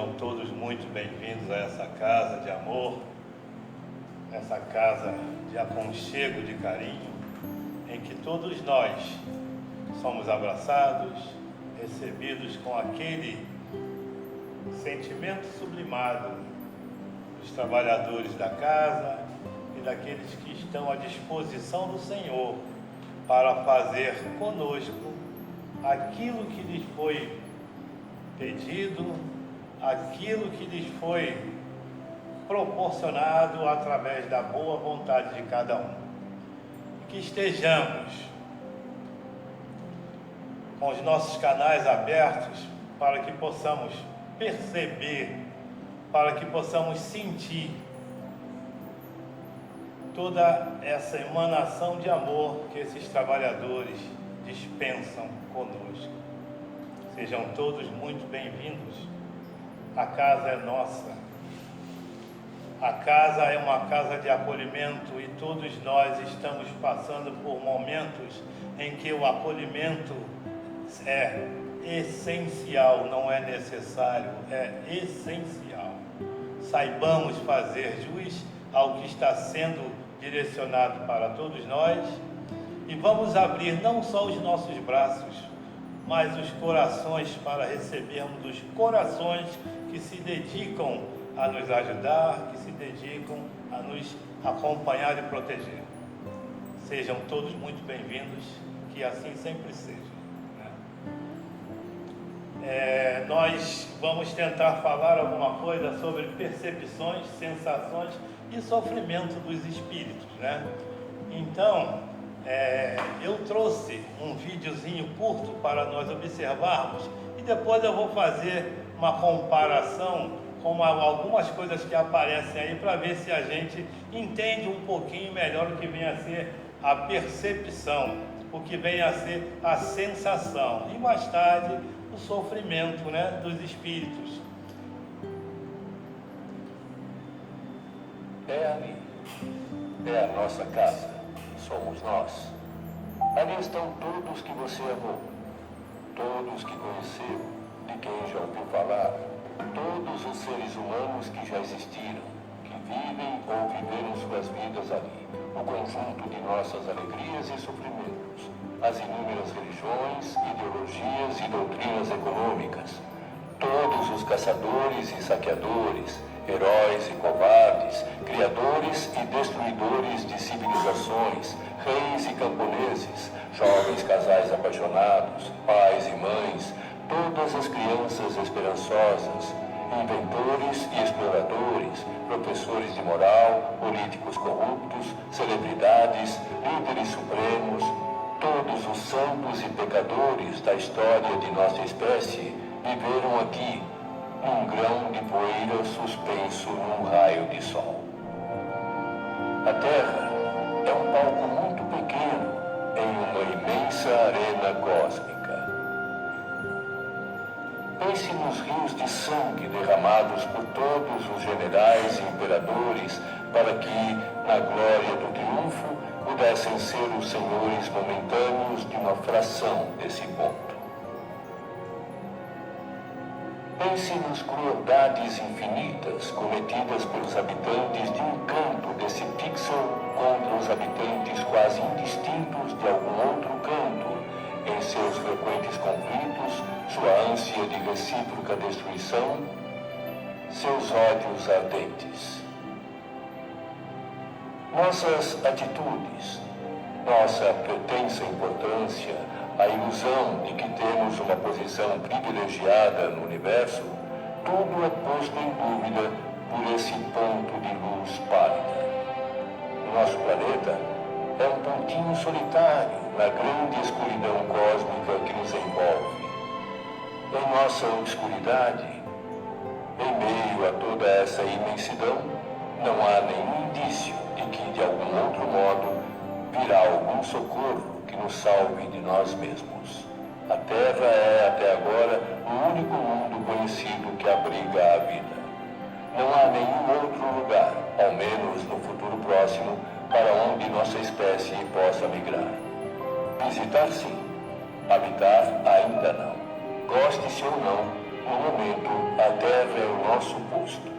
Sejam todos muito bem-vindos a essa casa de amor, essa casa de aconchego, de carinho, em que todos nós somos abraçados, recebidos com aquele sentimento sublimado dos trabalhadores da casa e daqueles que estão à disposição do Senhor para fazer conosco aquilo que lhes foi pedido, aquilo que lhes foi proporcionado através da boa vontade de cada um. Que estejamos com os nossos canais abertos para que possamos perceber, para que possamos sentir toda essa emanação de amor que esses trabalhadores dispensam conosco. Sejam todos muito bem-vindos. A casa é nossa. A casa é uma casa de acolhimento e todos nós estamos passando por momentos em que o acolhimento é essencial, não é necessário, é essencial. Saibamos fazer jus ao que está sendo direcionado para todos nós e vamos abrir não só os nossos braços, mas os corações para recebermos dos corações que se dedicam a nos ajudar, que se dedicam a nos acompanhar e proteger. Sejam todos muito bem-vindos, que assim sempre seja. Nós vamos tentar falar alguma coisa sobre percepções, sensações e sofrimento dos espíritos, né? Então, eu trouxe um videozinho curto para nós observarmos e depois eu vou fazer uma comparação com algumas coisas que aparecem aí para ver se a gente entende um pouquinho melhor o que vem a ser a percepção, o que vem a ser a sensação e mais tarde o sofrimento, né, dos espíritos. É ali, é a nossa casa, somos nós. Ali estão todos que você amou, todos que conheceu, de quem já ouviu falar, todos os seres humanos que já existiram, que vivem ou viveram suas vidas ali, o conjunto de nossas alegrias e sofrimentos, as inúmeras religiões, ideologias e doutrinas econômicas, todos os caçadores e saqueadores, heróis e covardes, criadores e destruidores de civilizações, reis e camponeses, jovens casais apaixonados, pais e mães, todas as crianças esperançosas, inventores e exploradores, professores de moral, políticos corruptos, celebridades, líderes supremos, todos os santos e pecadores da história de nossa espécie viveram aqui, num grão de poeira suspenso num raio de sol. A Terra é um palco muito pequeno em uma imensa arena cósmica. Pense nos rios de sangue derramados por todos os generais e imperadores para que, na glória do triunfo, pudessem ser os senhores momentâneos de uma fração desse ponto. Pense nas crueldades infinitas cometidas pelos habitantes de um canto desse pixel contra os habitantes quase indistintos de algum outro canto, em seus frequentes conflitos, sua ânsia de recíproca destruição, seus ódios ardentes. Nossas atitudes, nossa pretensa importância, a ilusão de que temos uma posição privilegiada no universo, tudo é posto em dúvida por esse ponto de luz pálida. Nosso planeta é um pontinho solitário na grande escuridão cósmica que nos envolve. Em nossa obscuridade, em meio a toda essa imensidão, não há nenhum indício de que, de algum outro modo, virá algum socorro que nos salve de nós mesmos. A Terra é, até agora, o único mundo conhecido que abriga a vida. Não há nenhum outro lugar, ao menos no futuro próximo, para onde nossa espécie possa migrar. Visitar sim, habitar ainda não. Goste-se ou não, no momento a Terra é o nosso posto.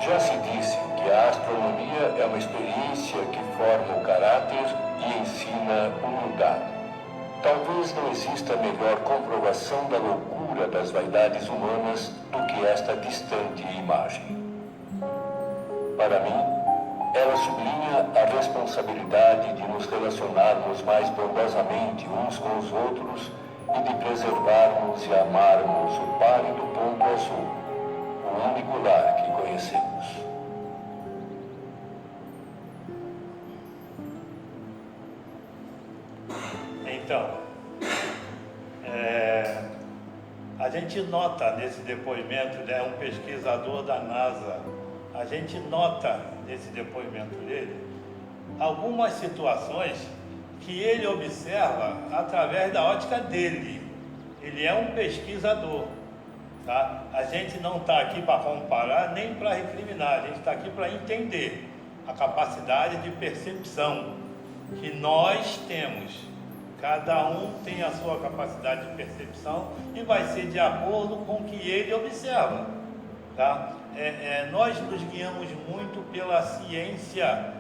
Já se disse que a astronomia é uma experiência que forma o caráter e ensina humildade. Talvez não exista melhor comprovação da loucura das vaidades humanas do que esta distante imagem. Para mim, ela sublinha a responsabilidade de nos relacionarmos mais bondosamente uns com os outros e de preservarmos e amarmos o pálido ponto azul, o único lar que conhecemos. Então, a gente nota nesse depoimento, né, um pesquisador da NASA, a gente nota nesse depoimento dele algumas situações que ele observa através da ótica dele. Ele é um pesquisador, tá? A gente não está aqui para comparar nem para recriminar, a gente está aqui para entender a capacidade de percepção que nós temos. Cada um tem a sua capacidade de percepção e vai ser de acordo com o que ele observa, tá? Nós nos guiamos muito pela ciência,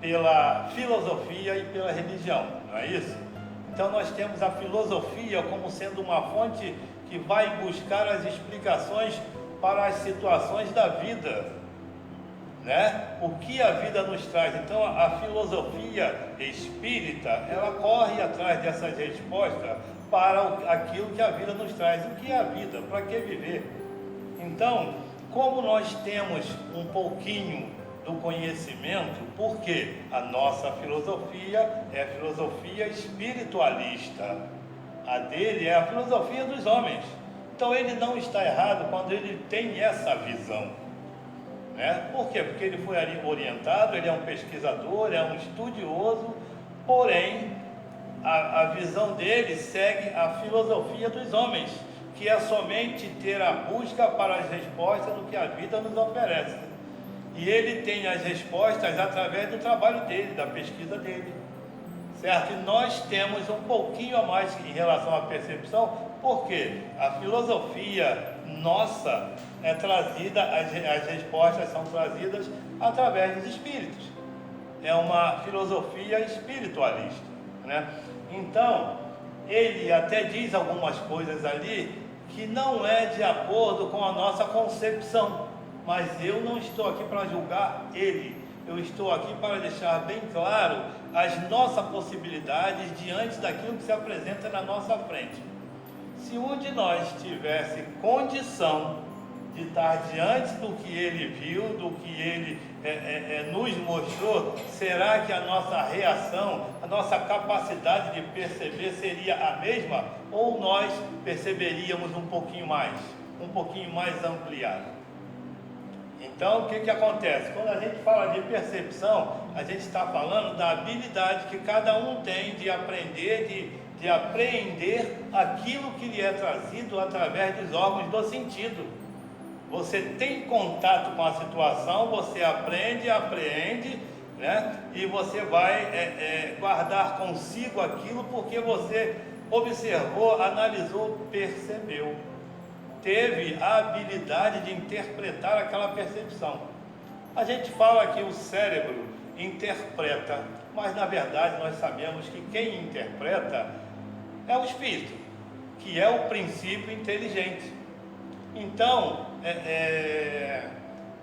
pela filosofia e pela religião, não é isso? Então nós temos a filosofia como sendo uma fonte que vai buscar as explicações para as situações da vida, né? O que a vida nos traz. Então a filosofia espírita, ela corre atrás dessas respostas para aquilo que a vida nos traz. O que é a vida? Para que viver? Então, como nós temos um pouquinho do conhecimento, porque a nossa filosofia é a filosofia espiritualista, a dele é a filosofia dos homens. Então ele não está errado quando ele tem essa visão. Por quê? Porque ele foi orientado, ele é um pesquisador, é um estudioso, porém a visão dele segue a filosofia dos homens, que é somente ter a busca para as respostas do que a vida nos oferece. E ele tem as respostas através do trabalho dele, da pesquisa dele, certo? E nós temos um pouquinho a mais em relação à percepção, porque a filosofia nossa é trazida, as respostas são trazidas através dos espíritos. É uma filosofia espiritualista, né? Então, ele até diz algumas coisas ali que não é de acordo com a nossa concepção, mas eu não estou aqui para julgar ele. Eu estou aqui para deixar bem claro as nossas possibilidades diante daquilo que se apresenta na nossa frente. Se um de nós tivesse condição de estar diante do que ele viu, do que ele nos mostrou, será que a nossa reação, a nossa capacidade de perceber seria a mesma? Ou nós perceberíamos um pouquinho mais ampliado? Então, o que acontece? Quando a gente fala de percepção, a gente está falando da habilidade que cada um tem de aprender, de apreender aquilo que lhe é trazido através dos órgãos do sentido. Você tem contato com a situação, você aprende, apreende, né? E você vai guardar consigo aquilo porque você observou, analisou, percebeu. Teve a habilidade de interpretar aquela percepção. A gente fala que o cérebro interpreta, mas na verdade nós sabemos que quem interpreta é o espírito, que é o princípio inteligente. Então,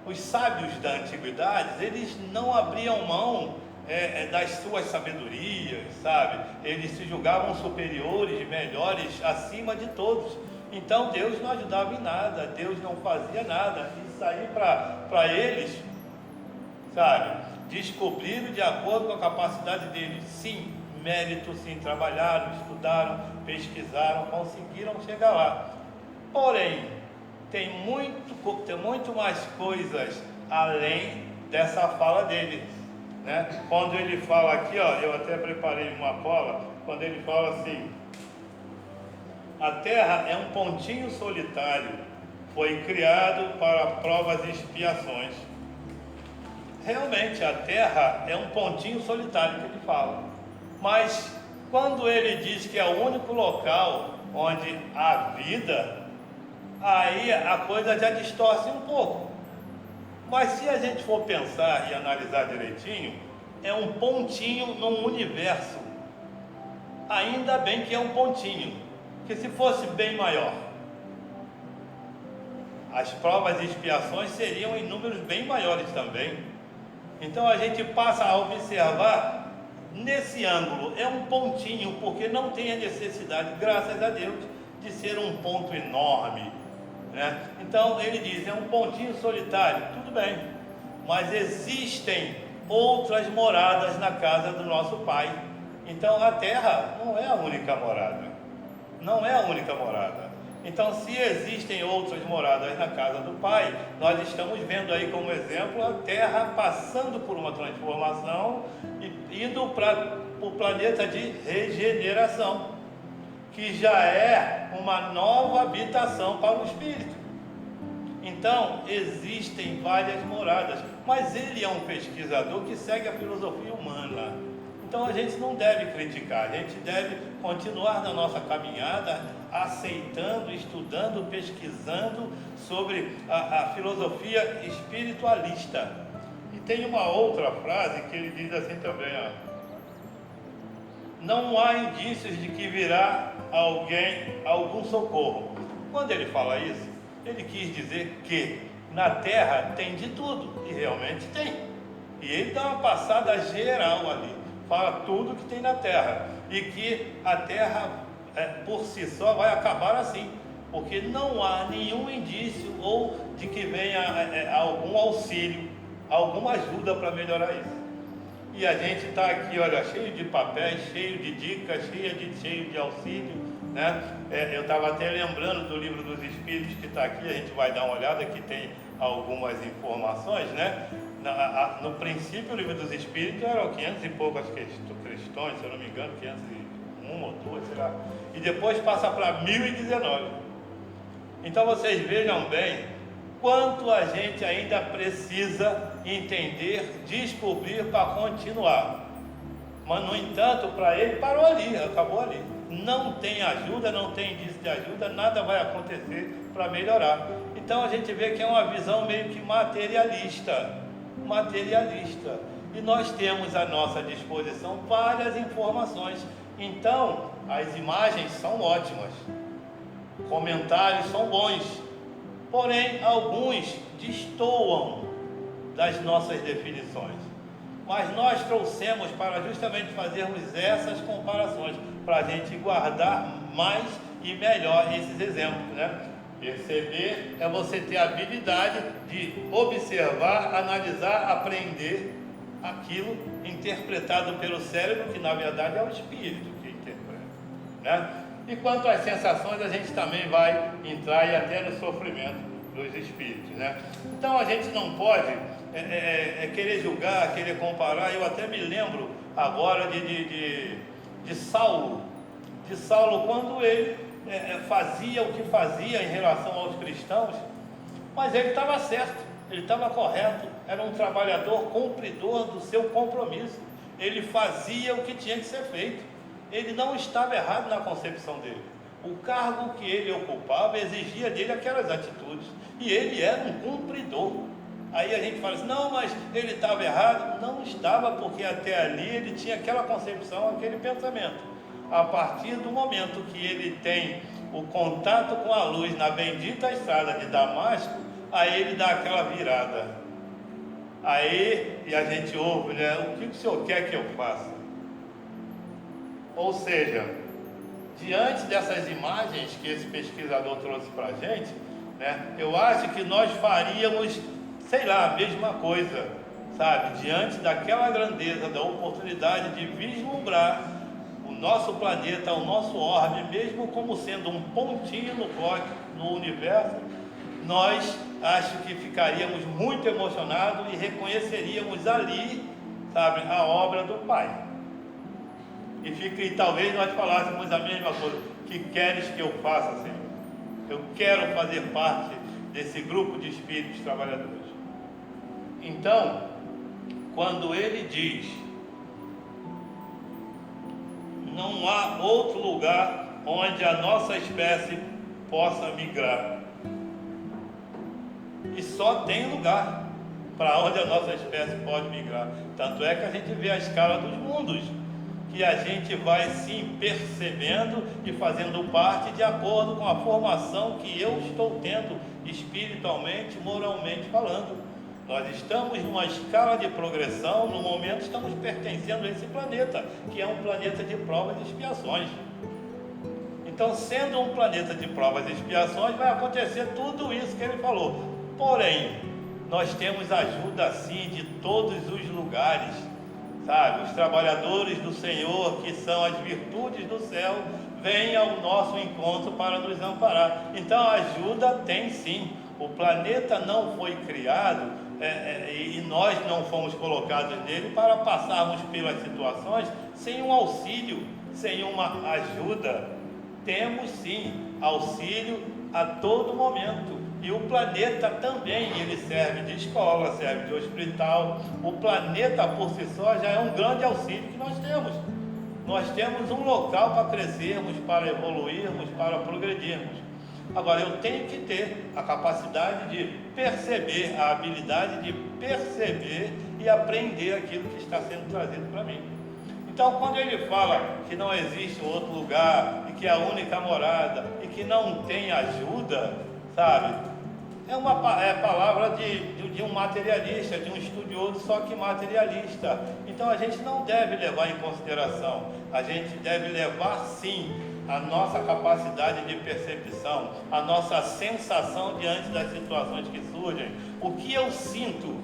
os sábios da antiguidade, eles não abriam mão das suas sabedorias, sabe? Eles se julgavam superiores, melhores, acima de todos. Então Deus não ajudava em nada, Deus não fazia nada. Isso aí para eles, sabe, descobriram de acordo com a capacidade deles. Sim, mérito, sim, trabalharam, estudaram, pesquisaram, conseguiram chegar lá. Porém, tem muito mais coisas além dessa fala dele, né? Quando ele fala aqui, ó, eu até preparei uma cola, quando ele fala assim: a Terra é um pontinho solitário, foi criado para provas e expiações. Realmente a Terra é um pontinho solitário que ele fala, mas quando ele diz que é o único local onde há vida, aí a coisa já distorce um pouco. Mas se a gente for pensar e analisar direitinho, é um pontinho num universo. Ainda bem que é um pontinho, que se fosse bem maior, as provas e expiações seriam em números bem maiores também. Então a gente passa a observar nesse ângulo, é um pontinho, porque não tem a necessidade, graças a Deus, de ser um ponto enorme, né? Então ele diz, é um pontinho solitário, tudo bem, mas existem outras moradas na casa do nosso Pai. Então a terra não é a única morada, não é a única morada. Então, se existem outras moradas na casa do Pai, nós estamos vendo aí como exemplo a terra passando por uma transformação e indo para o planeta de regeneração, que já é uma nova habitação para o Espírito. Então, existem várias moradas, mas ele é um pesquisador que segue a filosofia humana. Então a gente não deve criticar, a gente deve continuar na nossa caminhada, aceitando, estudando, pesquisando sobre a filosofia espiritualista. E tem uma outra frase que ele diz assim também, ó: não há indícios de que virá algum socorro. Quando ele fala isso, ele quis dizer que na Terra tem de tudo, e realmente tem. E ele dá uma passada geral ali, fala tudo que tem na Terra, e que a Terra por si só vai acabar assim, porque não há nenhum indício ou de que venha algum auxílio, alguma ajuda para melhorar isso. E a gente está aqui, olha, cheio de papéis, cheio de dicas, cheio de auxílio, né? Eu estava até lembrando do Livro dos Espíritos que está aqui, a gente vai dar uma olhada, que tem algumas informações, né? No princípio, o Livro dos Espíritos eram 500 e poucas questões, se eu não me engano, 501 ou 2, sei lá. E depois passa para 1019. Então vocês vejam bem quanto a gente ainda precisa entender, descobrir para continuar. Mas, no entanto, para ele parou ali, acabou ali. Não tem ajuda, não tem indício de ajuda, nada vai acontecer para melhorar. Então a gente vê que é uma visão meio que materialista. E nós temos à nossa disposição várias informações. Então as imagens são ótimas, comentários são bons, porém alguns destoam das nossas definições. Mas nós trouxemos para justamente fazermos essas comparações, para a gente guardar mais e melhor esses exemplos, né? Perceber é você ter a habilidade de observar, analisar, aprender aquilo interpretado pelo cérebro, que na verdade é o espírito que interpreta, né? E quanto às sensações, a gente também vai entrar e até no sofrimento dos espíritos, né? Então a gente não pode querer julgar, querer comparar. Eu até me lembro agora de Saulo, quando ele fazia o que fazia em relação aos cristãos, mas ele estava certo, ele estava correto, era um trabalhador cumpridor do seu compromisso, ele fazia o que tinha que ser feito, ele não estava errado na concepção dele. O cargo que ele ocupava exigia dele aquelas atitudes, e ele era um cumpridor. Aí a gente fala assim, não, mas ele estava errado. Não estava, porque até ali ele tinha aquela concepção, aquele pensamento. A partir do momento que ele tem o contato com a luz na bendita estrada de Damasco, aí ele dá aquela virada. Aí, e a gente ouve, né? O que o senhor quer que eu faça? Ou seja, diante dessas imagens que esse pesquisador trouxe para a gente, né? Eu acho que nós faríamos, sei lá, a mesma coisa, sabe? Diante daquela grandeza, da oportunidade de vislumbrar o nosso planeta, o nosso orbe, mesmo como sendo um pontinho no universo, nós acho que ficaríamos muito emocionados e reconheceríamos ali, sabe, a obra do Pai. E talvez nós falássemos a mesma coisa: que queres que eu faça, Senhor? Eu quero fazer parte desse grupo de espíritos trabalhadores. Então, quando ele diz, não há outro lugar onde a nossa espécie possa migrar. E só tem lugar para onde a nossa espécie pode migrar. Tanto é que a gente vê a escala dos mundos, que a gente vai sim percebendo e fazendo parte de acordo com a formação que eu estou tendo espiritualmente, moralmente falando. Nós estamos numa escala de progressão, no momento estamos pertencendo a esse planeta, que é um planeta de provas e expiações. Então, sendo um planeta de provas e expiações, vai acontecer tudo isso que ele falou. Porém, nós temos ajuda sim de todos os lugares, sabe? Os trabalhadores do Senhor, que são as virtudes do céu, vêm ao nosso encontro para nos amparar. Então, a ajuda tem sim. O planeta não foi criado e nós não fomos colocados nele para passarmos pelas situações sem um auxílio, sem uma ajuda. Temos sim auxílio a todo momento. E o planeta também, ele serve de escola, serve de hospital. O planeta por si só já é um grande auxílio que nós temos. Nós temos um local para crescermos, para evoluirmos, para progredirmos. Agora, eu tenho que ter a capacidade de perceber, a habilidade de perceber e aprender aquilo que está sendo trazido para mim. Então, quando ele fala que não existe outro lugar, e que é a única morada, e que não tem ajuda, sabe? É palavra de um materialista, de um estudioso, só que materialista. Então, a gente não deve levar em consideração. A gente deve levar, sim, a nossa capacidade de percepção, a nossa sensação diante das situações que surgem. O que eu sinto,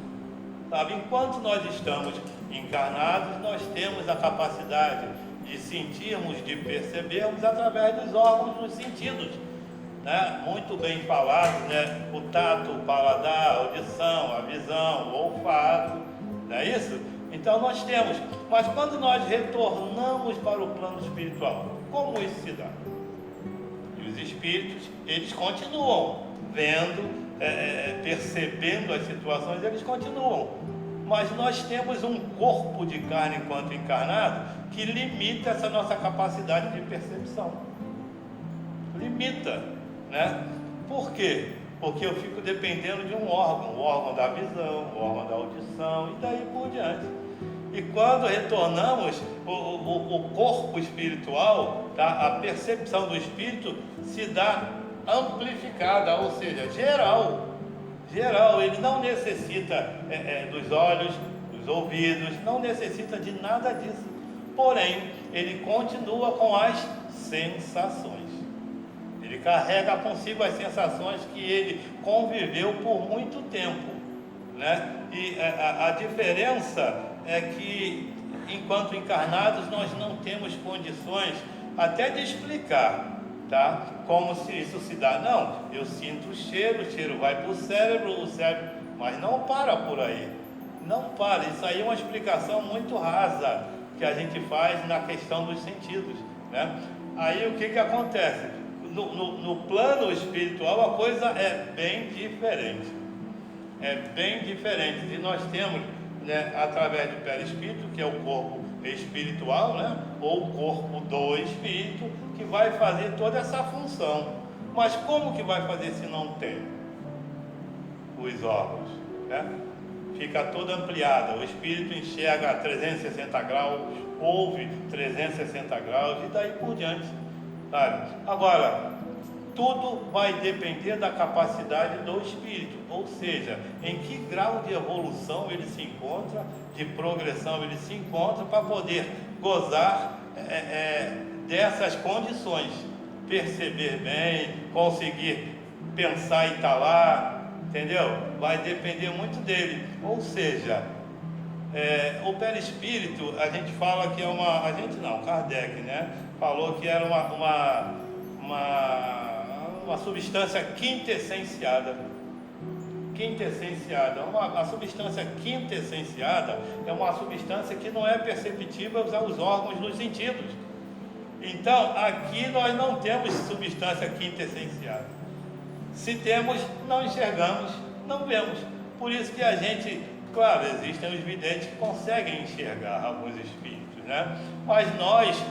sabe? Enquanto nós estamos encarnados, nós temos a capacidade de sentirmos, de percebermos através dos órgãos dos sentidos, né? Muito bem falado, né? O tato, o paladar, a audição, a visão, o olfato, não é isso? Então nós temos, mas quando nós retornamos para o plano espiritual, como isso se dá? E os espíritos, eles continuam vendo, percebendo as situações, eles continuam. Mas nós temos um corpo de carne enquanto encarnado que limita essa nossa capacidade de percepção. Limita, né? Por quê? Porque eu fico dependendo de um órgão, o órgão da visão, o órgão da audição e daí por diante. E quando retornamos, o corpo espiritual, tá? A percepção do espírito se dá amplificada, ou seja, geral, ele não necessita dos olhos, dos ouvidos, não necessita de nada disso. Porém, ele continua com as sensações. Ele carrega consigo as sensações que ele conviveu por muito tempo, né? E a diferença é que, enquanto encarnados, nós não temos condições até de explicar, tá? Como se isso se dá. Não, eu sinto o cheiro vai para o cérebro, mas não para por aí. Não para, isso aí é uma explicação muito rasa que a gente faz na questão dos sentidos, né? Aí o que acontece? No plano espiritual a coisa é bem diferente. É bem diferente. E nós temos, né, através do perispírito, que é o corpo espiritual, né, ou o corpo do espírito, que vai fazer toda essa função. Mas como que vai fazer se não tem os órgãos, né? Fica toda ampliada, o espírito enxerga 360 graus, ouve 360 graus e daí por diante, sabe? Agora, tudo vai depender da capacidade do espírito, ou seja, em que grau de evolução ele se encontra, de progressão ele se encontra, para poder gozar dessas condições, perceber bem, conseguir pensar e estar lá, entendeu? Vai depender muito dele. Ou seja, o perispírito, a gente fala que é uma... A gente não, Kardec, né? Falou que era uma substância quintessenciada. A substância quintessenciada é uma substância que não é perceptível aos órgãos dos sentidos. Então, aqui nós não temos substância quintessenciada. Se temos, não enxergamos, não vemos. Por isso que a gente, claro, existem os videntes que conseguem enxergar alguns espíritos, né? Mas nós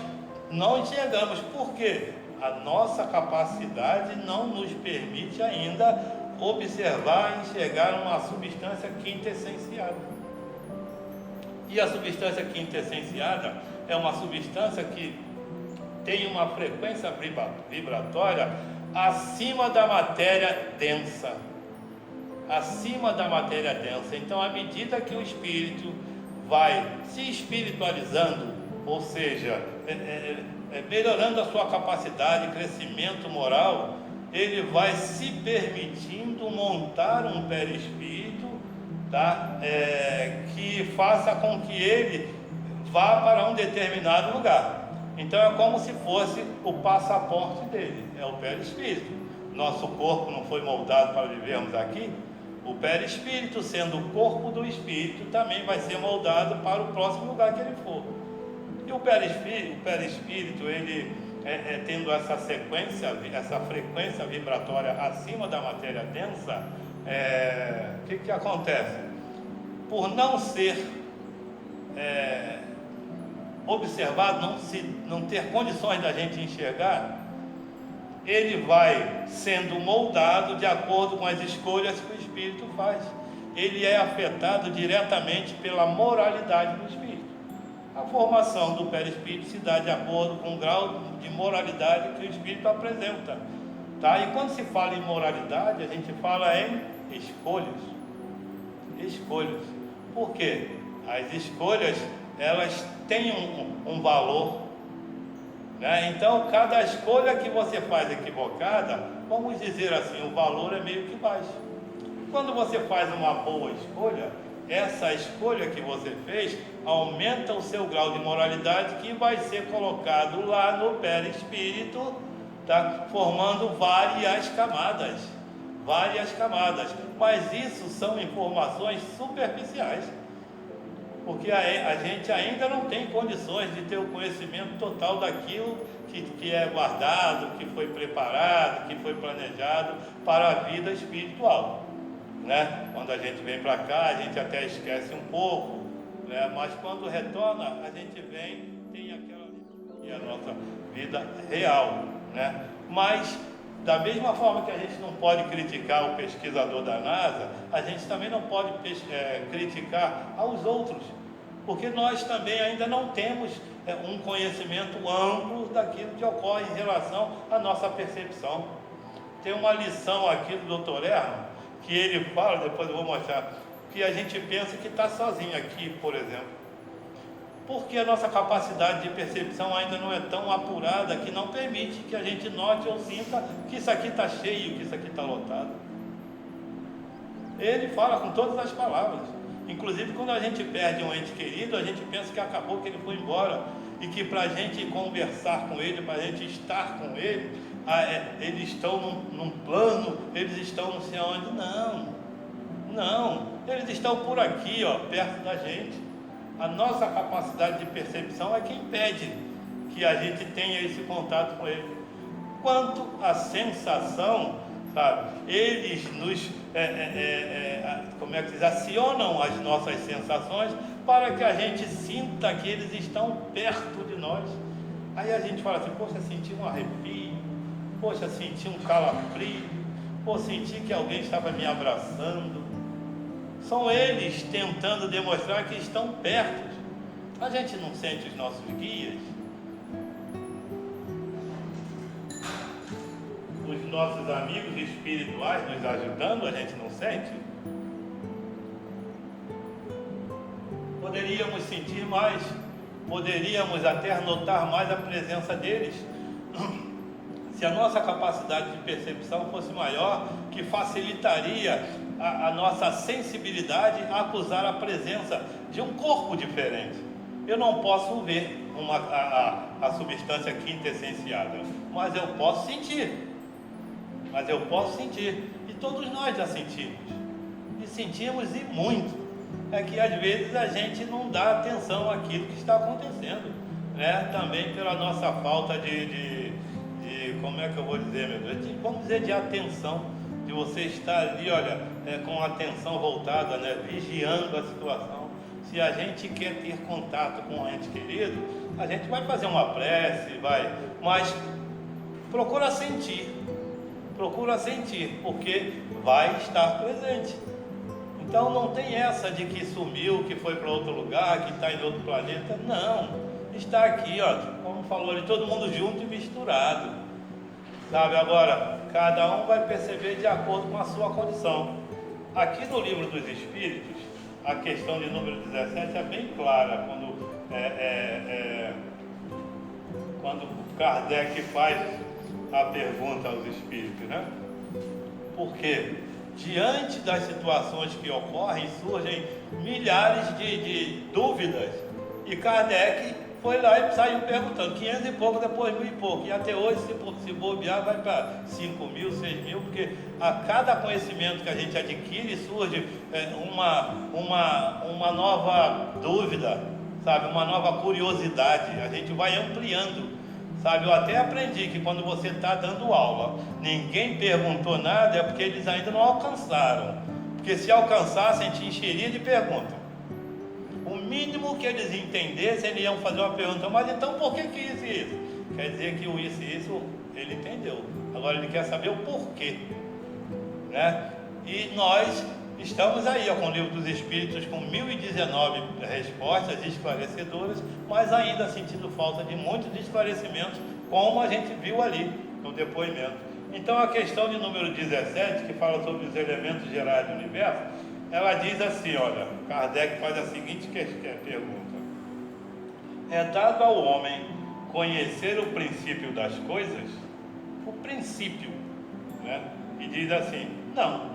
não enxergamos. Por quê? a nossa capacidade não nos permite ainda observar e enxergar uma substância quintessenciada. E a substância quintessenciada é uma substância que tem uma frequência vibratória acima da matéria densa. Acima da matéria densa. Então, à medida que o espírito vai se espiritualizando, ou seja, melhorando a sua capacidade, crescimento moral, ele vai se permitindo montar um perispírito, tá? Que faça com que ele vá para um determinado lugar. Então é como se fosse o passaporte dele, é o perispírito. Nosso corpo não foi moldado para vivermos aqui. O perispírito, sendo o corpo do espírito, também vai ser moldado para o próximo lugar que ele for. E o perispírito, ele tendo essa sequência, essa frequência vibratória acima da matéria densa, o que acontece? Por não ser observado, não ter condições da gente enxergar, ele vai sendo moldado de acordo com as escolhas que o espírito faz. Ele é afetado diretamente pela moralidade do espírito. A formação do perispírito se dá de acordo com o grau de moralidade que o espírito apresenta, tá? E quando se fala em moralidade, a gente fala em escolhas. Por quê? As escolhas, elas têm um valor, né? Então, cada escolha que você faz equivocada, vamos dizer assim, o valor é meio que baixo. Quando você faz uma boa escolha, essa escolha que você fez aumenta o seu grau de moralidade, que vai ser colocado lá no perispírito, tá? Formando várias camadas. Mas isso são informações superficiais, porque a gente ainda não tem condições de ter o conhecimento total daquilo que é guardado, que foi preparado, que foi planejado para a vida espiritual, né? Quando a gente vem para cá, a gente até esquece um pouco, né? Mas quando retorna, a gente vem, tem aquela que é a nossa vida real, né? Mas da mesma forma que a gente não pode criticar o pesquisador da NASA, a gente também não pode criticar aos outros, porque nós também ainda não temos um conhecimento amplo daquilo que ocorre em relação à nossa percepção. Tem uma lição aqui do Dr. Erno, que ele fala, depois eu vou mostrar, que a gente pensa que está sozinho aqui, por exemplo, porque a nossa capacidade de percepção ainda não é tão apurada, que não permite que a gente note ou sinta que isso aqui está cheio, que isso aqui está lotado. Ele fala com todas as palavras. Inclusive, quando a gente perde um ente querido, a gente pensa que acabou, que ele foi embora, e que para a gente conversar com ele, para a gente estar com ele, eles estão num plano, eles estão não sei aonde. Não, eles estão por aqui, ó, perto da gente. A nossa capacidade de percepção é que impede que a gente tenha esse contato com ele. Quanto à sensação, sabe, eles nos acionam as nossas sensações para que a gente sinta que eles estão perto de nós. Aí a gente fala assim: poxa, senti um arrepio, poxa, senti um calafrio, poxa, senti que alguém estava me abraçando. São eles tentando demonstrar que estão perto. A gente não sente os nossos guias, os nossos amigos espirituais nos ajudando, a gente não sente? Poderíamos sentir mais, poderíamos até notar mais a presença deles, se a nossa capacidade de percepção fosse maior, que facilitaria a nossa sensibilidade a acusar a presença de um corpo diferente. Eu não posso ver a substância quintessenciada, mas eu posso sentir. E todos nós já sentimos. E sentimos e muito. É que às vezes a gente não dá atenção àquilo que está acontecendo, né? Também pela nossa falta como é que eu vou dizer, meu Deus? Vamos dizer, de atenção, de você estar ali, olha, com a atenção voltada, né? Vigiando a situação. Se a gente quer ter contato com um ente querido, a gente vai fazer uma prece, mas procura sentir, porque vai estar presente. Então não tem essa de que sumiu, que foi para outro lugar, que está em outro planeta. Não, está aqui, ó, como falou ali, todo mundo junto e misturado, sabe? Agora, cada um vai perceber de acordo com a sua condição. Aqui no Livro dos Espíritos, a questão de número 17 é bem clara, quando Kardec faz a pergunta aos espíritos, né? Porque diante das situações que ocorrem, surgem milhares de dúvidas, e Kardec foi lá e saiu perguntando, 500 e pouco, depois 1000 e pouco, e até hoje, se bobear, vai para 5.000, 6.000, porque a cada conhecimento que a gente adquire, surge uma nova dúvida, sabe, uma nova curiosidade, a gente vai ampliando, sabe. Eu até aprendi que quando você está dando aula, ninguém perguntou nada, é porque eles ainda não alcançaram, porque se alcançassem, te encheria de perguntas. O mínimo que eles entendessem, eles iam fazer uma pergunta, mas então por que isso e isso? Quer dizer que o isso e isso ele entendeu, agora ele quer saber o porquê, né? E nós estamos aí, ó, com o Livro dos Espíritos, com 1019 respostas esclarecedoras, mas ainda sentindo falta de muitos esclarecimentos, como a gente viu ali no depoimento. Então a questão de número 17, que fala sobre os elementos gerais do universo, ela diz assim, olha, Kardec faz a seguinte pergunta: é dado ao homem conhecer o princípio das coisas? O princípio, né? E diz assim, não,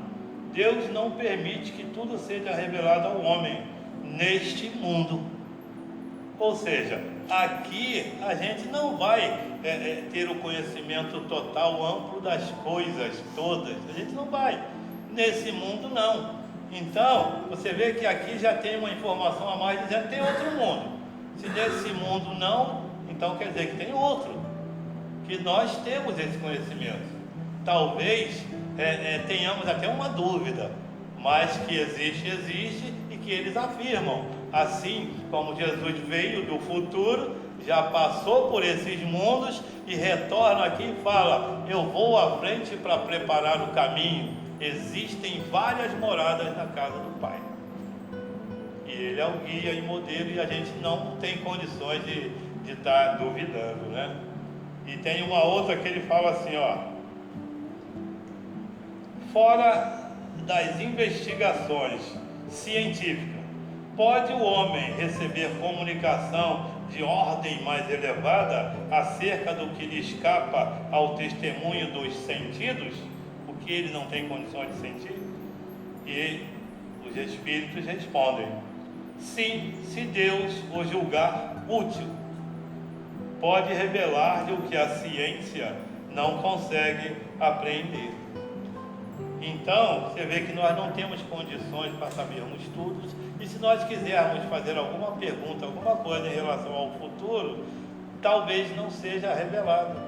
Deus não permite que tudo seja revelado ao homem neste mundo. Ou seja, aqui a gente não vai ter o conhecimento total, amplo das coisas todas, a gente não vai, nesse mundo não. Então, você vê que aqui já tem uma informação a mais dizendo que tem outro mundo. Se nesse mundo não, então quer dizer que tem outro, que nós temos esse conhecimento. Talvez tenhamos até uma dúvida, mas que existe e que eles afirmam. Assim como Jesus veio do futuro, já passou por esses mundos e retorna aqui e fala, eu vou à frente para preparar o caminho. Existem várias moradas na casa do Pai. E Ele é o guia e modelo, e a gente não tem condições de estar duvidando, né? E tem uma outra que ele fala assim, ó: fora das investigações científicas, pode o homem receber comunicação de ordem mais elevada acerca do que lhe escapa ao testemunho dos sentidos? Que ele não tem condições de sentir? E os espíritos respondem, sim, se Deus o julgar útil, pode revelar-lhe o que a ciência não consegue apreender. Então, você vê que nós não temos condições para sabermos tudo, e se nós quisermos fazer alguma pergunta, alguma coisa em relação ao futuro, talvez não seja revelado.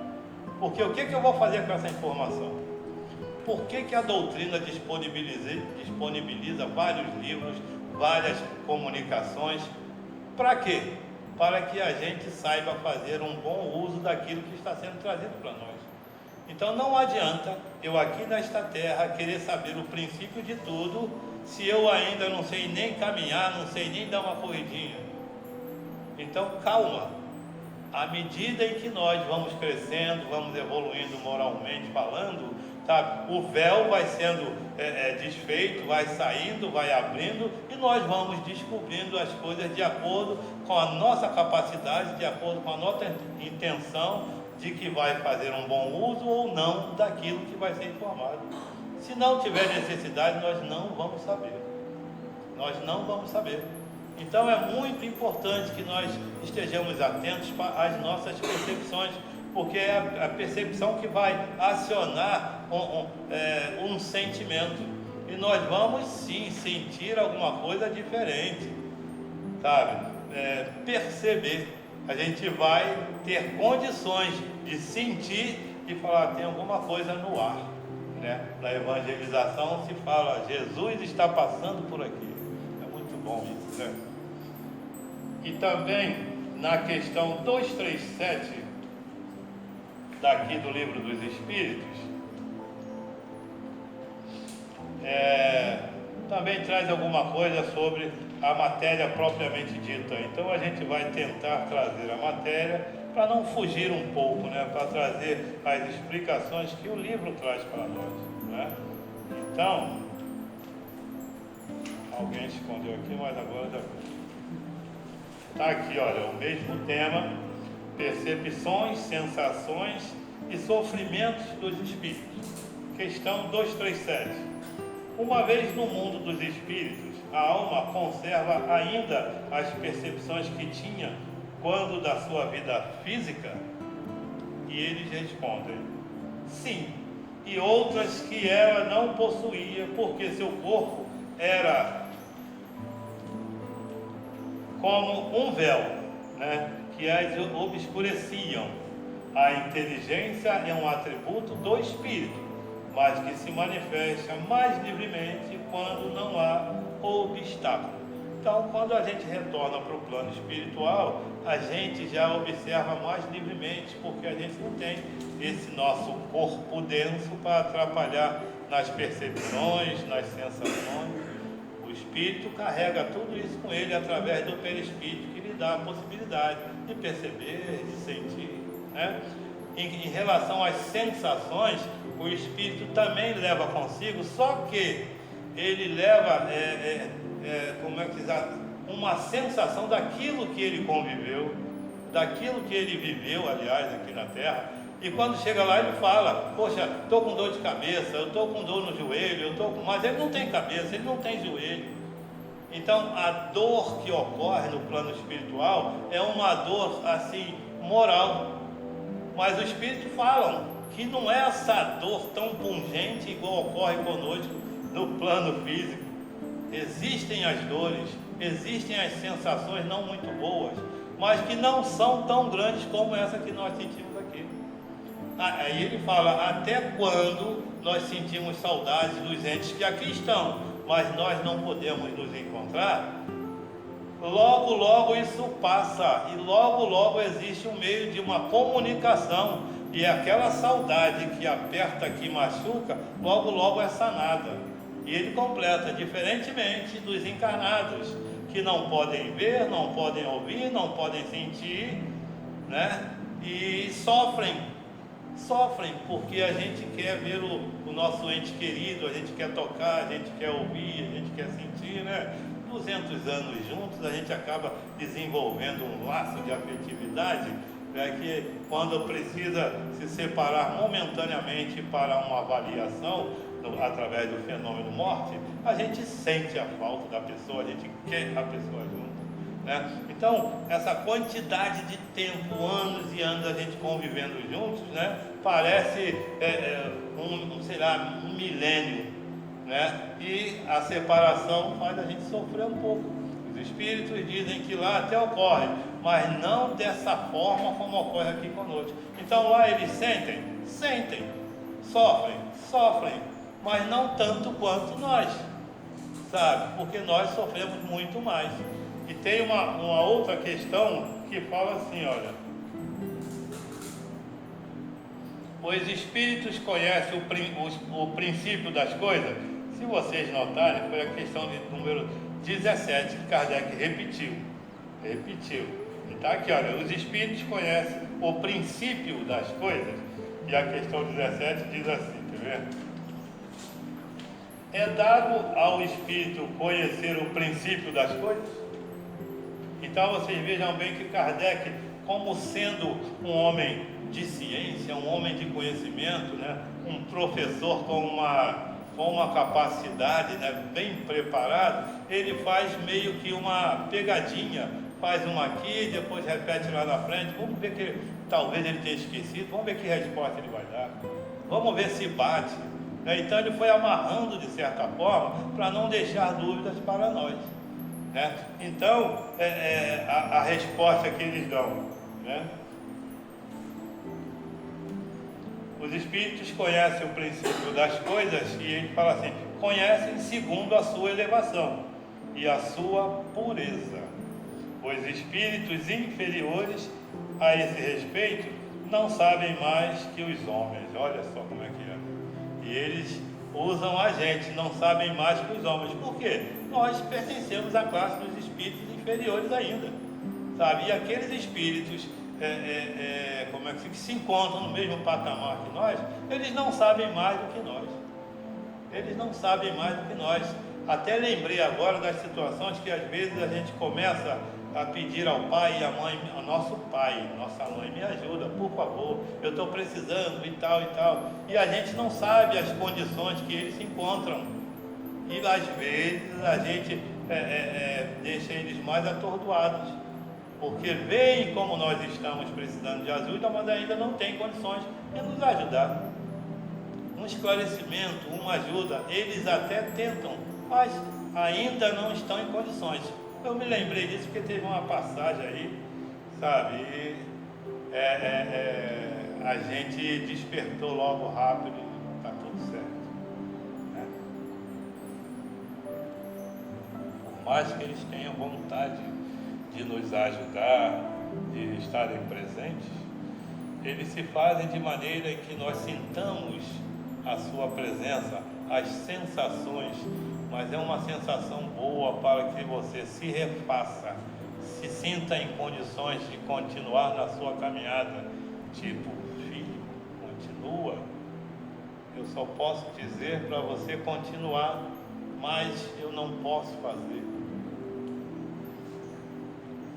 Porque o que eu vou fazer com essa informação? Por que a doutrina disponibiliza vários livros, várias comunicações? Para quê? Para que a gente saiba fazer um bom uso daquilo que está sendo trazido para nós. Então não adianta eu aqui nesta terra querer saber o princípio de tudo, se eu ainda não sei nem caminhar, não sei nem dar uma corridinha. Então calma, à medida em que nós vamos crescendo, vamos evoluindo moralmente falando, sabe? O véu vai sendo desfeito, vai saindo, vai abrindo, e nós vamos descobrindo as coisas de acordo com a nossa capacidade, de acordo com a nossa intenção, de que vai fazer um bom uso ou não daquilo que vai ser informado. Se não tiver necessidade, nós não vamos saber. Nós não vamos saber. Então é muito importante que nós estejamos atentos às nossas percepções, porque é a percepção que vai acionar um sentimento, e nós vamos sim sentir alguma coisa diferente, sabe? Perceber, a gente vai ter condições de sentir e falar, tem alguma coisa no ar, né? Na evangelização se fala, Jesus está passando por aqui. É muito bom isso, né? E também na questão 237, daqui do Livro dos Espíritos, também traz alguma coisa sobre a matéria propriamente dita. Então a gente vai tentar trazer a matéria para não fugir um pouco, né? Para trazer as explicações que o livro traz para nós, né? Então, alguém escondeu aqui, mas agora já está aqui, olha, o mesmo tema: percepções, sensações e sofrimentos dos espíritos. Questão 237. Uma vez no mundo dos espíritos, a alma conserva ainda as percepções que tinha quando da sua vida física? E eles respondem: sim, e outras que ela não possuía, porque seu corpo era como um véu, né, que as obscureciam. A inteligência é um atributo do espírito, mas que se manifesta mais livremente quando não há obstáculo. Então, quando a gente retorna para o plano espiritual, a gente já observa mais livremente, porque a gente não tem esse nosso corpo denso para atrapalhar nas percepções, nas sensações. O espírito carrega tudo isso com ele através do perispírito, que lhe dá a possibilidade de perceber, de sentir, né? Em relação às sensações, o espírito também leva consigo, só que ele leva uma sensação daquilo que ele conviveu, daquilo que ele viveu, aliás, aqui na Terra. E quando chega lá ele fala: poxa, estou com dor de cabeça, eu estou com dor no joelho, mas ele não tem cabeça, ele não tem joelho. Então a dor que ocorre no plano espiritual é uma dor assim moral, mas os espíritos falam que não é essa dor tão pungente igual ocorre conosco no plano físico. Existem as dores, existem as sensações não muito boas, mas que não são tão grandes como essa que nós sentimos aqui. Aí ele fala: até quando nós sentimos saudades dos entes que aqui estão, mas nós não podemos nos encontrar, logo logo isso passa, e logo logo existe um meio de uma comunicação, e aquela saudade que aperta aqui, machuca, logo logo é sanada. E ele completa: diferentemente dos encarnados, que não podem ver, não podem ouvir, não podem sentir, né? E sofrem porque a gente quer ver o nosso ente querido, a gente quer tocar, a gente quer ouvir, a gente quer sentir, né? 200 anos juntos, a gente acaba desenvolvendo um laço de afetividade, né, que quando precisa se separar momentaneamente para uma avaliação, através do fenômeno morte, a gente sente a falta da pessoa, a gente quer a pessoa junto, né? Então, essa quantidade de tempo, anos e anos a gente convivendo juntos, né, parece um milênio, né? E a separação faz a gente sofrer um pouco. Os espíritos dizem que lá até ocorre, mas não dessa forma como ocorre aqui conosco. Então lá eles sentem, sofrem, mas não tanto quanto nós, sabe? Porque nós sofremos muito mais. E tem uma outra questão que fala assim, olha: os espíritos conhecem o princípio das coisas. Se vocês notarem, foi a questão de número 17 que Kardec repetiu. E está aqui, olha: os espíritos conhecem o princípio das coisas. E a questão 17 diz assim, quer ver? É dado ao espírito conhecer o princípio das coisas? Então vocês vejam bem que Kardec, como sendo um homem de ciência, um homem de conhecimento, né, um professor com uma capacidade, né, bem preparado, ele faz meio que uma pegadinha, faz uma aqui, depois repete lá na frente. Vamos ver que talvez ele tenha esquecido, vamos ver que resposta ele vai dar, vamos ver se bate. Então ele foi amarrando de certa forma para não deixar dúvidas para nós, né? Então a resposta que eles dão, né? Os espíritos conhecem o princípio das coisas, e ele fala assim: conhecem segundo a sua elevação e a sua pureza. Os espíritos inferiores a esse respeito não sabem mais que os homens. Olha só como é que é. E eles usam a gente, não sabem mais que os homens. Por quê? Nós pertencemos à classe dos espíritos inferiores ainda, sabe? E aqueles espíritos como é que se encontram no mesmo patamar que nós, eles não sabem mais do que nós. Eles não sabem mais do que nós. Até lembrei agora das situações que às vezes a gente começa a pedir ao pai e à mãe, ao nosso pai, nossa mãe, me ajuda, por favor, eu estou precisando e tal e tal. E a gente não sabe as condições que eles se encontram. E às vezes a gente deixa eles mais atordoados, porque veem como nós estamos precisando de ajuda, mas ainda não tem condições de nos ajudar. Um esclarecimento, uma ajuda, eles até tentam, mas ainda não estão em condições. Eu me lembrei disso porque teve uma passagem aí, sabe, e a gente despertou logo rápido e está tudo certo, né? Por mais que eles tenham vontade de nos ajudar, de estarem presentes, eles se fazem de maneira que nós sintamos a sua presença, as sensações, mas é uma sensação boa para que você se refaça, se sinta em condições de continuar na sua caminhada. Tipo, filho, continua. Eu só posso dizer para você continuar, mas eu não posso fazer.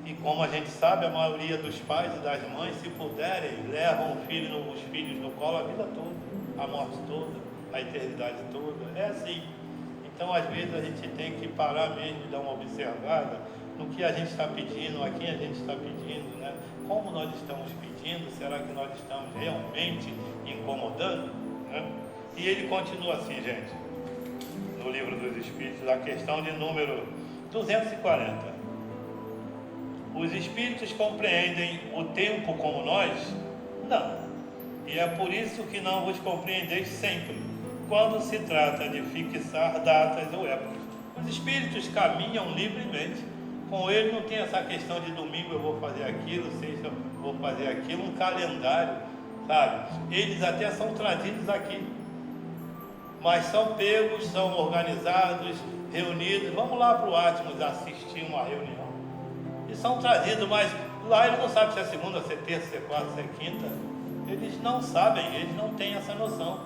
E como a gente sabe, a maioria dos pais e das mães, se puderem, levam os filhos no colo a vida toda, a morte toda, a eternidade toda. É assim. Então, às vezes, a gente tem que parar mesmo e dar uma observada no que a gente está pedindo, a quem a gente está pedindo, né? Como nós estamos pedindo, será que nós estamos realmente incomodando, né? E ele continua assim, gente, no Livro dos Espíritos, a questão de número 240. Os espíritos compreendem o tempo como nós? Não. E é por isso que não vos compreendeis sempre, quando se trata de fixar datas ou épocas. Os espíritos caminham livremente. Com ele não tem essa questão de domingo eu vou fazer aquilo, sexta eu vou fazer aquilo, um calendário, sabe? Eles até são trazidos aqui, mas são pegos, são organizados, reunidos. Vamos lá para o Atmos assistir uma reunião. E são trazidos, mas lá eles não sabem se é segunda, se é terça, se é quarta, se é quinta. Eles não sabem, eles não têm essa noção.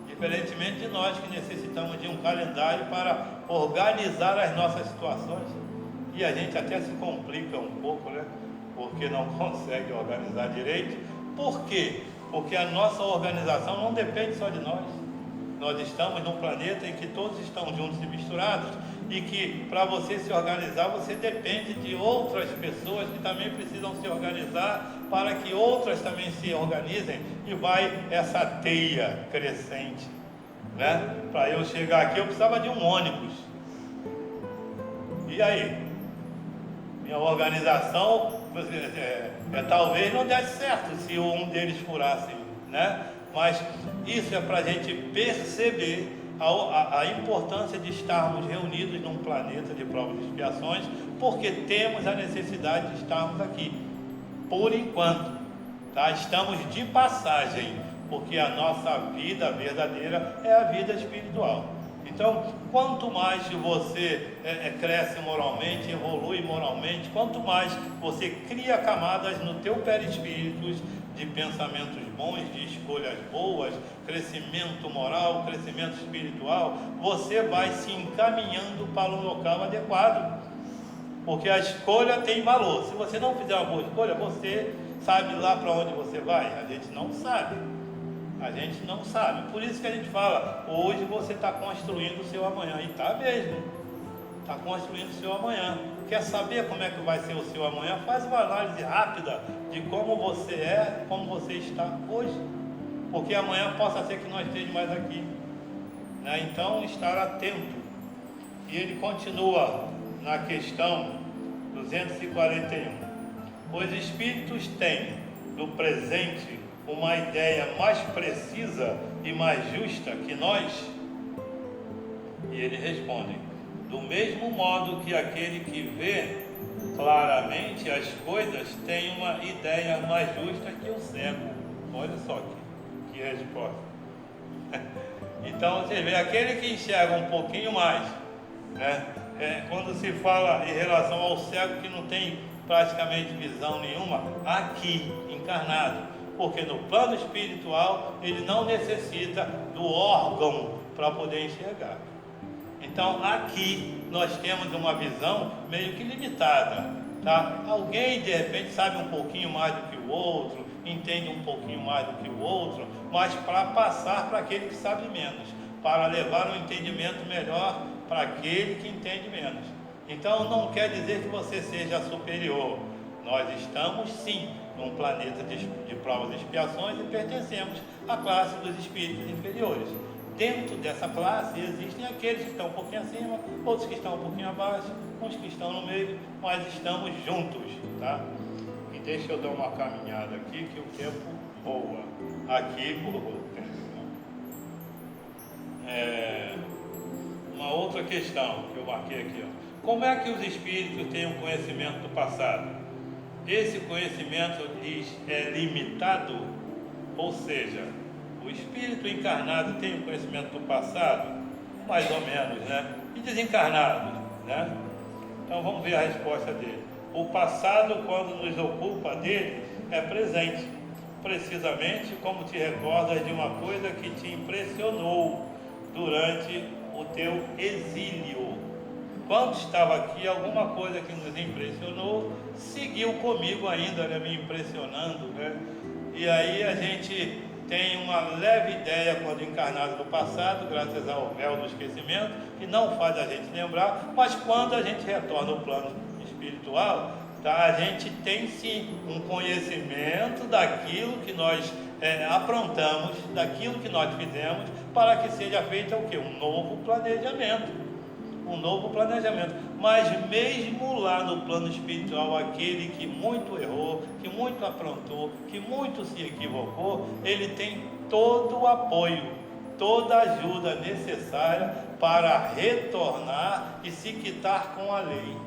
Diferentemente de nós que necessitamos de um calendário para organizar as nossas situações. E a gente até se complica um pouco, né? Porque não consegue organizar direito. Por quê? Porque a nossa organização não depende só de nós. Nós estamos num planeta em que todos estão juntos e misturados, e que para você se organizar, você depende de outras pessoas que também precisam se organizar para que outras também se organizem, e vai essa teia crescente, né? Para eu chegar aqui eu precisava de um ônibus. E aí? Minha organização talvez não desse certo se um deles furasse, né? Mas isso é para a gente perceber a importância de estarmos reunidos num planeta de provas e expiações, porque temos a necessidade de estarmos aqui, por enquanto, tá? Estamos de passagem, porque a nossa vida verdadeira é a vida espiritual. Então, quanto mais você cresce moralmente, evolui moralmente, quanto mais você cria camadas no teu perispírito de pensamentos bons, de escolhas boas, crescimento moral, crescimento espiritual, você vai se encaminhando para o local adequado, porque a escolha tem valor. Se você não fizer uma boa escolha, você sabe lá para onde você vai? A gente não sabe. A gente não sabe. Por isso que a gente fala, hoje você está construindo o seu amanhã. E está mesmo. Está construindo o seu amanhã. Quer saber como é que vai ser o seu amanhã? Faz uma análise rápida de como você é, como você está hoje. Porque amanhã possa ser que não esteja mais aqui, né? Então, estar atento. E ele continua na questão 241. Os espíritos têm no presente uma ideia mais precisa e mais justa que nós? E ele responde: do mesmo modo que aquele que vê claramente as coisas tem uma ideia mais justa que o cego. Olha só que resposta. Então você vê, aquele que enxerga um pouquinho mais, né? Quando se fala em relação ao cego que não tem praticamente visão nenhuma, aqui, encarnado, porque no plano espiritual ele não necessita do órgão para poder enxergar. Então aqui nós temos uma visão meio que limitada, tá? Alguém de repente sabe um pouquinho mais do que o outro, entende um pouquinho mais do que o outro, mas para passar para aquele que sabe menos, para levar um entendimento melhor para aquele que entende menos. Então não quer dizer que você seja superior. Nós estamos sim num planeta de provas e expiações e pertencemos à classe dos espíritos inferiores. Dentro dessa classe existem aqueles que estão um pouquinho acima, outros que estão um pouquinho abaixo, uns que estão no meio, mas estamos juntos, tá? E deixa eu dar uma caminhada aqui que o tempo voa. Aqui por uma outra questão que eu marquei aqui, ó. Como é que os espíritos têm um conhecimento do passado? Esse conhecimento lhes é limitado, ou seja, o espírito encarnado tem um conhecimento do passado, mais ou menos, né? E desencarnado, né? Então vamos ver a resposta dele. O passado, quando nos ocupa dele, é presente, precisamente como te recordas de uma coisa que te impressionou durante o teu exílio. Quando estava aqui, alguma coisa que nos impressionou, seguiu comigo ainda, né, me impressionando, né? E aí a gente tem uma leve ideia quando encarnado no passado, graças ao véu do esquecimento, que não faz a gente lembrar, mas quando a gente retorna ao plano espiritual, tá, a gente tem sim um conhecimento daquilo que nós aprontamos, daquilo que nós fizemos, para que seja feito o quê? Um novo planejamento. Mas mesmo lá no plano espiritual, aquele que muito errou, que muito aprontou, que muito se equivocou, ele tem todo o apoio, toda a ajuda necessária para retornar e se quitar com a lei,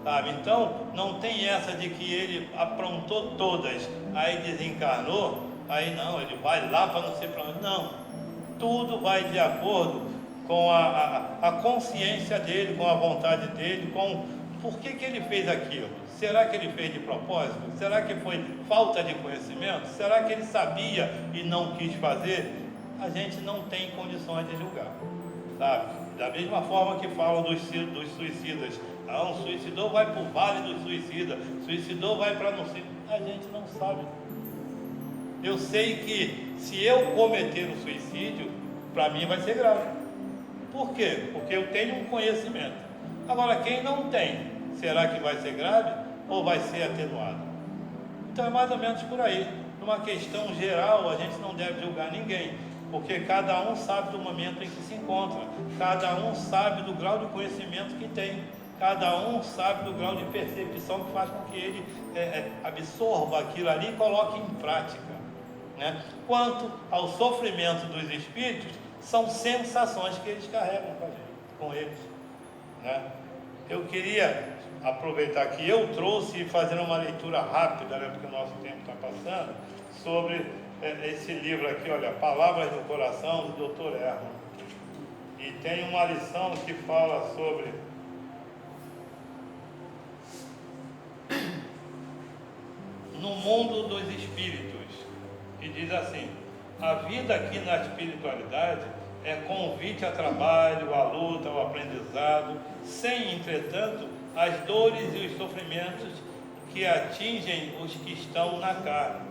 sabe? Então não tem essa de que ele aprontou todas, aí desencarnou, aí não, ele vai lá para não ser para onde. Não, tudo vai de acordo com a consciência dele, com a vontade dele, com por que ele fez aquilo. Será que ele fez de propósito? Será que foi falta de conhecimento? Será que ele sabia e não quis fazer? A gente não tem condições de julgar, sabe? Da mesma forma que falam dos suicidas, um suicidou, vai para o vale dos suicidas, suicidou, vai para não sei, a gente não sabe. Eu sei que se eu cometer um suicídio, para mim vai ser grave. Por quê? Porque eu tenho um conhecimento. Agora, quem não tem, será que vai ser grave ou vai ser atenuado? Então é mais ou menos por aí. Numa questão geral, a gente não deve julgar ninguém, porque cada um sabe do momento em que se encontra, cada um sabe do grau de conhecimento que tem, cada um sabe do grau de percepção que faz com que ele absorva aquilo ali e coloque em prática, né? Quanto ao sofrimento dos espíritos, são sensações que eles carregam com eles, né? Eu queria aproveitar que eu trouxe, fazendo uma leitura rápida, né, porque o nosso tempo está passando, sobre esse livro aqui, olha, Palavras do Coração, do Dr. Herman. E tem uma lição que fala sobre no mundo dos espíritos, que diz assim: a vida aqui na espiritualidade é convite a trabalho, à luta, ao aprendizado, sem, entretanto, as dores e os sofrimentos que atingem os que estão na carne.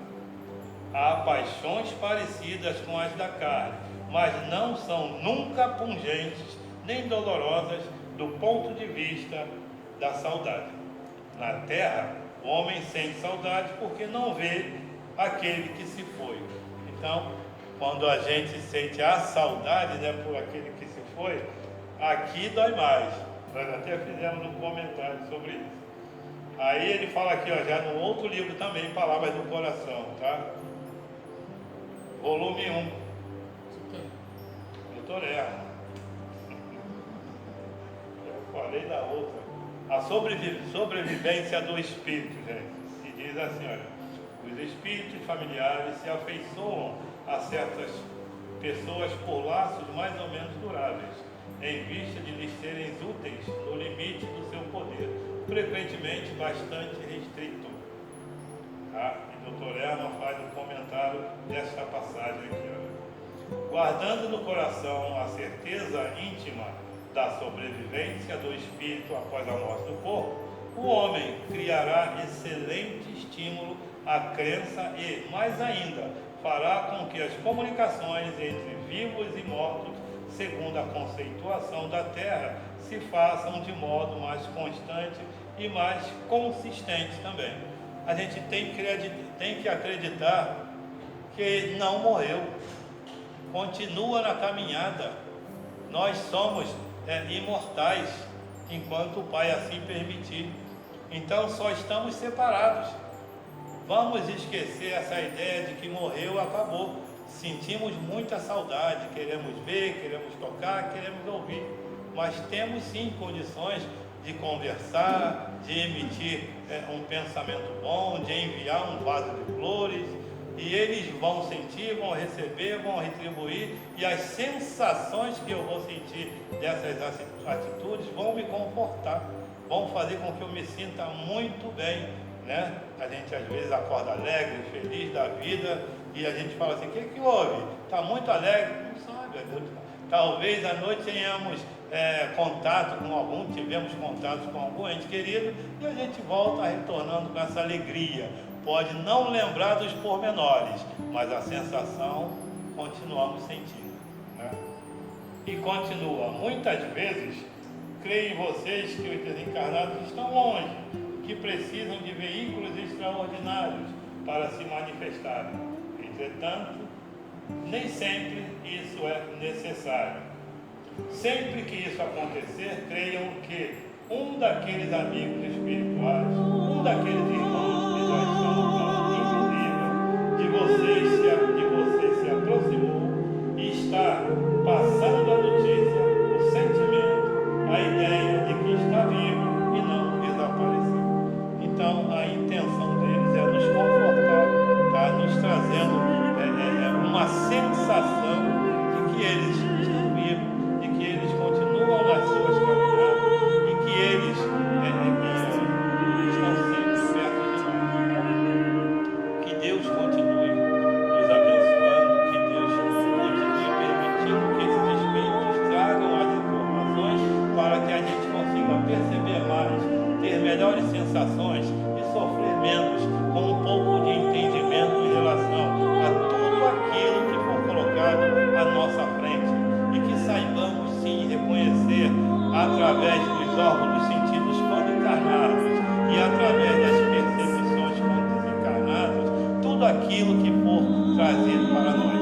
Há paixões parecidas com as da carne, mas não são nunca pungentes nem dolorosas do ponto de vista da saudade. Na terra, o homem sente saudade porque não vê aquele que se foi. Então, quando a gente sente a saudade, né, por aquele que se foi, aqui dói mais. Nós até fizemos um comentário sobre isso. Aí ele fala aqui, ó, já no outro livro também, Palavras do Coração, tá? Volume 1. Doutor Herman. Eu falei da outra. A sobrevivência do espírito, gente. E diz assim, olha: Os espíritos familiares se afeiçoam a certas pessoas por laços mais ou menos duráveis, em vista de lhes serem úteis no limite do seu poder, frequentemente bastante restrito. Tá? E o Dr. Erma faz um comentário desta passagem aqui. Olha. Guardando no coração a certeza íntima da sobrevivência do espírito após a morte do corpo, o homem criará excelente estímulo à crença e, mais ainda, fará com que as comunicações entre vivos e mortos, segundo a conceituação da Terra, se façam de modo mais constante e mais consistente também. A gente tem que acreditar que ele não morreu, continua na caminhada. Nós somos imortais, enquanto o Pai assim permitir. Então só estamos separados. Vamos esquecer essa ideia de que morreu, acabou. Sentimos muita saudade, queremos ver, queremos tocar, queremos ouvir, mas temos sim condições de conversar, de emitir um pensamento bom, de enviar um vaso de flores, e eles vão sentir, vão receber, vão retribuir, e as sensações que eu vou sentir dessas atitudes vão me confortar, vão fazer com que eu me sinta muito bem, né? A gente às vezes acorda alegre, feliz da vida, e a gente fala assim: o que houve? Está muito alegre? Não sabe, talvez à noite tenhamos contato com algum, tivemos contato com algum ente querido, e a gente volta retornando com essa alegria. Pode não lembrar dos pormenores, mas a sensação continuamos sentindo, né? E continua: muitas vezes creio em vocês que os desencarnados estão longe, que precisam de veículos extraordinários para se manifestarem. Entretanto, nem sempre isso é necessário. Sempre que isso acontecer, creiam que um daqueles amigos espirituais, um daqueles irmãos que já estão no plano invisível de vocês se aproximou e está passando a notícia, o sentimento, a ideia de que está vivo e não desapareceu. Então a intenção deles é nos confortar, tá? Nos trazendo uma sensação de que eles estão vivos, de que eles continuam nas suas caminhadas e que eles estão sempre perto de nós. Que Deus continue nos abençoando, que Deus continue permitindo que esses espíritos tragam as informações para que a gente consiga perceber mais, ter melhores sensações e sofrer menos, com um pouco de entendimento em relação a tudo aquilo que for colocado à nossa frente, e que saibamos sim reconhecer através dos órgãos dos sentidos quando encarnados e através das percepções quando desencarnados tudo aquilo que for trazido para nós.